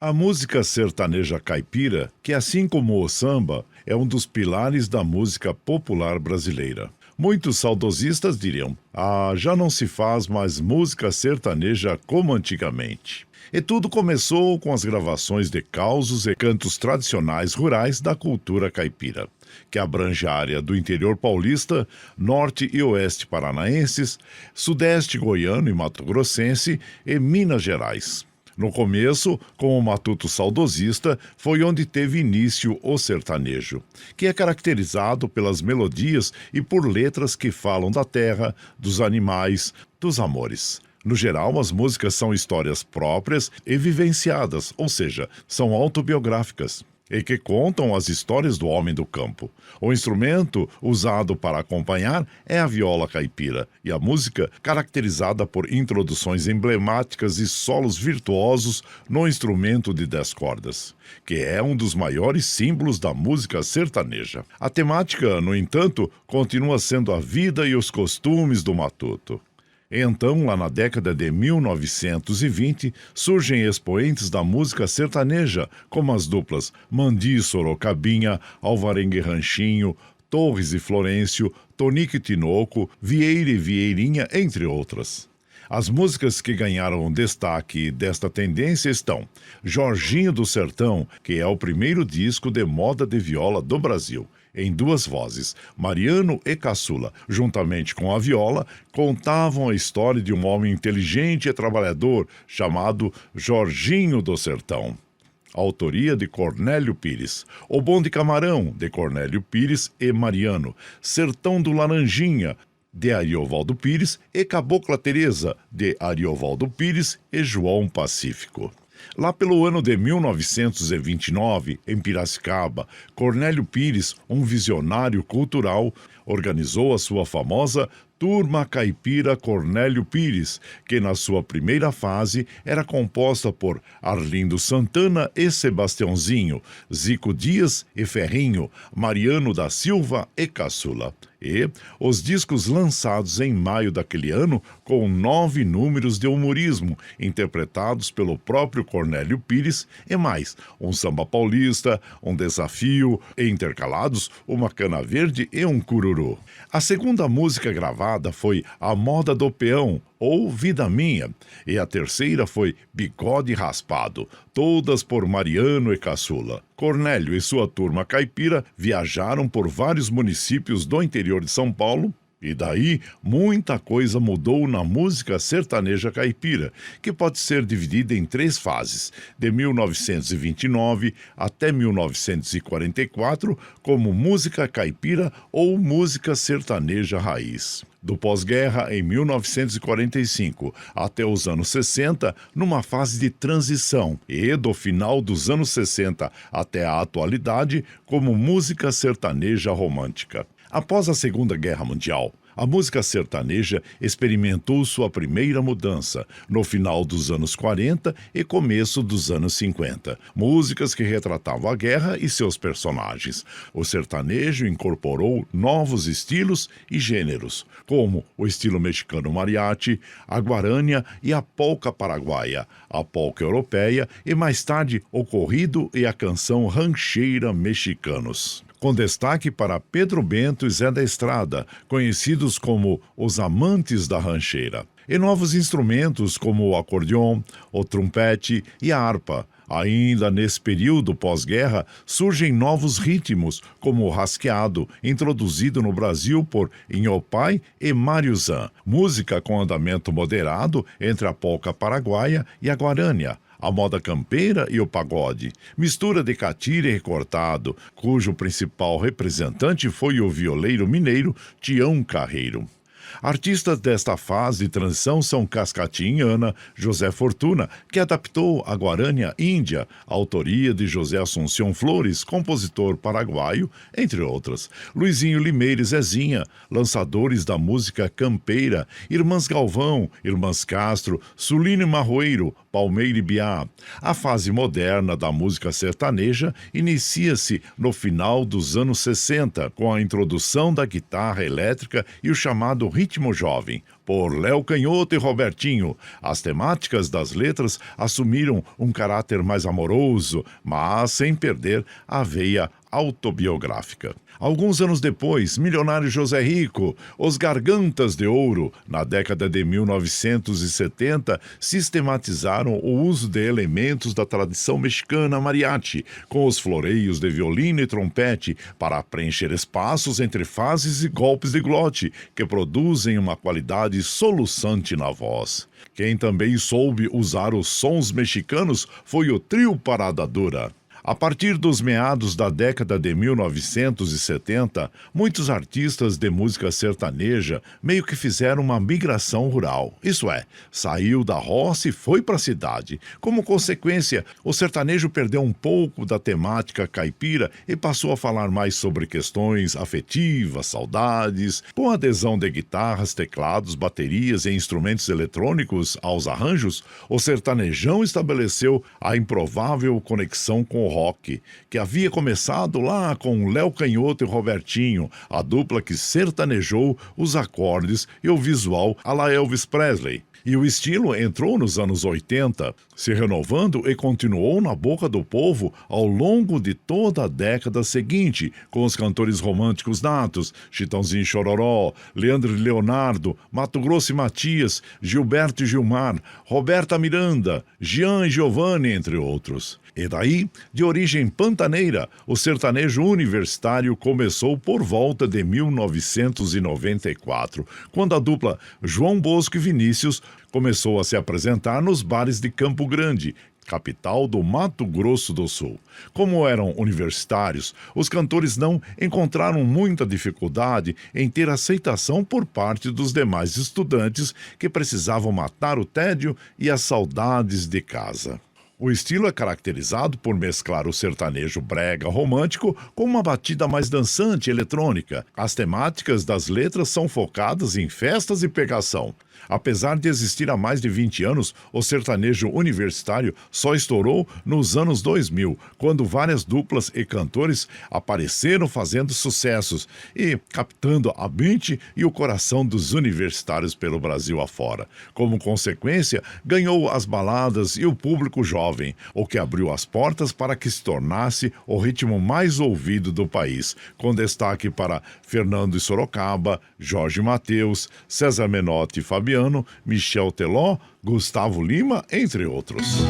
A música sertaneja caipira, que assim como o samba, é um dos pilares da música popular brasileira. Muitos saudosistas diriam: "Ah, já não se faz mais música sertaneja como antigamente." E tudo começou com as gravações de causos e cantos tradicionais rurais da cultura caipira, que abrange a área do interior paulista, norte e oeste paranaenses, sudeste goiano e mato-grossense e Minas Gerais. No começo, com o Matuto Saudosista, foi onde teve início o sertanejo, que é caracterizado pelas melodias e por letras que falam da terra, dos animais, dos amores. No geral, as músicas são histórias próprias e vivenciadas, ou seja, são autobiográficas, e que contam as histórias do homem do campo. O instrumento usado para acompanhar é a viola caipira, e a música caracterizada por introduções emblemáticas e solos virtuosos no instrumento de 10 cordas, que é um dos maiores símbolos da música sertaneja. A temática, no entanto, continua sendo a vida e os costumes do matuto. Então, lá na década de 1920, surgem expoentes da música sertaneja, como as duplas Mandi e Sorocabinha, Alvarengue e Ranchinho, Torres e Florencio, Tonico e Tinoco, Vieira e Vieirinha, entre outras. As músicas que ganharam destaque desta tendência estão Jorginho do Sertão, que é o primeiro disco de moda de viola do Brasil, em 2 vozes. Mariano e Caçula, juntamente com a viola, contavam a história de um homem inteligente e trabalhador chamado Jorginho do Sertão. Autoria de Cornélio Pires. O Bonde Camarão, de Cornélio Pires e Mariano. Sertão do Laranjinha, de Ariovaldo Pires, e Cabocla Teresa, de Ariovaldo Pires e João Pacífico. Lá pelo ano de 1929, em Piracicaba, Cornélio Pires, um visionário cultural, organizou a sua famosa Turma Caipira Cornélio Pires, que na sua primeira fase era composta por Arlindo Santana e Sebastiãozinho, Zico Dias e Ferrinho, Mariano da Silva e Caçula. E os discos lançados em maio daquele ano, com 9 números de humorismo, interpretados pelo próprio Cornélio Pires, e mais um samba paulista, um desafio, e intercalados uma cana verde e um cururu. A segunda música gravada foi A Moda do Peão, ou Vida Minha, e a terceira foi Bigode Raspado, todas por Mariano e Caçula. Cornélio e sua turma caipira viajaram por vários municípios do interior de São Paulo, e daí muita coisa mudou na música sertaneja caipira, que pode ser dividida em 3 fases, de 1929 até 1944, como música caipira ou música sertaneja raiz. Do pós-guerra, em 1945, até os anos 60, numa fase de transição, e do final dos anos 60 até a atualidade, como música sertaneja romântica. Após a Segunda Guerra Mundial, a música sertaneja experimentou sua primeira mudança no final dos anos 40 e começo dos anos 50. Músicas que retratavam a guerra e seus personagens. O sertanejo incorporou novos estilos e gêneros, como o estilo mexicano mariachi, a guarânia e a polca paraguaia, a polca europeia e mais tarde o corrido e a canção rancheira mexicanos, com destaque para Pedro Bento e Zé da Estrada, conhecidos como os amantes da rancheira. E novos instrumentos como o acordeon, o trompete e a harpa. Ainda nesse período pós-guerra, surgem novos ritmos, como o rasqueado, introduzido no Brasil por Inhopai e Mariuzan. Música com andamento moderado entre a polca paraguaia e a guarânia, a moda campeira e o pagode, mistura de catira e recortado, cujo principal representante foi o violeiro mineiro Tião Carreiro. Artistas desta fase de transição são Cascatinhana, José Fortuna, que adaptou a guarânia índia, autoria de José Assunção Flores, compositor paraguaio, entre outras. Luizinho Limeira e Zezinha, lançadores da música campeira, Irmãs Galvão, Irmãs Castro, Suline Marroeiro, Palmeira e Biá. A fase moderna da música sertaneja inicia-se no final dos anos 60, com a introdução da guitarra elétrica e o chamado ritmo jovem, por Léo Canhoto e Robertinho. As temáticas das letras assumiram um caráter mais amoroso, mas sem perder a veia autobiográfica. Alguns anos depois, Milionário José Rico, Os Gargantas de Ouro, na década de 1970, sistematizaram o uso de elementos da tradição mexicana mariachi, com os floreios de violino e trompete, para preencher espaços entre fases e golpes de glote, que produzem uma qualidade soluçante na voz. Quem também soube usar os sons mexicanos foi o Trio Parada Dura. A partir dos meados da década de 1970, muitos artistas de música sertaneja meio que fizeram uma migração rural. Isso é, saiu da roça e foi para a cidade. Como consequência, o sertanejo perdeu um pouco da temática caipira e passou a falar mais sobre questões afetivas, saudades, com adesão de guitarras, teclados, baterias e instrumentos eletrônicos aos arranjos. O sertanejão estabeleceu a improvável conexão com o rock, que havia começado lá com Léo Canhoto e Robertinho, a dupla que sertanejou os acordes e o visual à la Elvis Presley. E o estilo entrou nos anos 80, se renovando e continuou na boca do povo ao longo de toda a década seguinte, com os cantores românticos natos, Chitãozinho e Chororó, Leandro e Leonardo, Mato Grosso e Matias, Gilberto e Gilmar, Roberta Miranda, Jean e Giovanni, entre outros. E daí, de origem pantaneira, o sertanejo universitário começou por volta de 1994, quando a dupla João Bosco e Vinícius começou a se apresentar nos bares de Campo Grande, capital do Mato Grosso do Sul. Como eram universitários, os cantores não encontraram muita dificuldade em ter aceitação por parte dos demais estudantes que precisavam matar o tédio e as saudades de casa. O estilo é caracterizado por mesclar o sertanejo brega romântico com uma batida mais dançante e eletrônica. As temáticas das letras são focadas em festas e pegação. Apesar de existir há mais de 20 anos, o sertanejo universitário só estourou nos anos 2000, quando várias duplas e cantores apareceram fazendo sucessos e captando a mente e o coração dos universitários pelo Brasil afora. Como consequência, ganhou as baladas e o público jovem, o que abriu as portas para que se tornasse o ritmo mais ouvido do país, com destaque para Fernando e Sorocaba, Jorge Mateus, César Menotti e Fabiano, Michel Teló, Gustavo Lima, entre outros.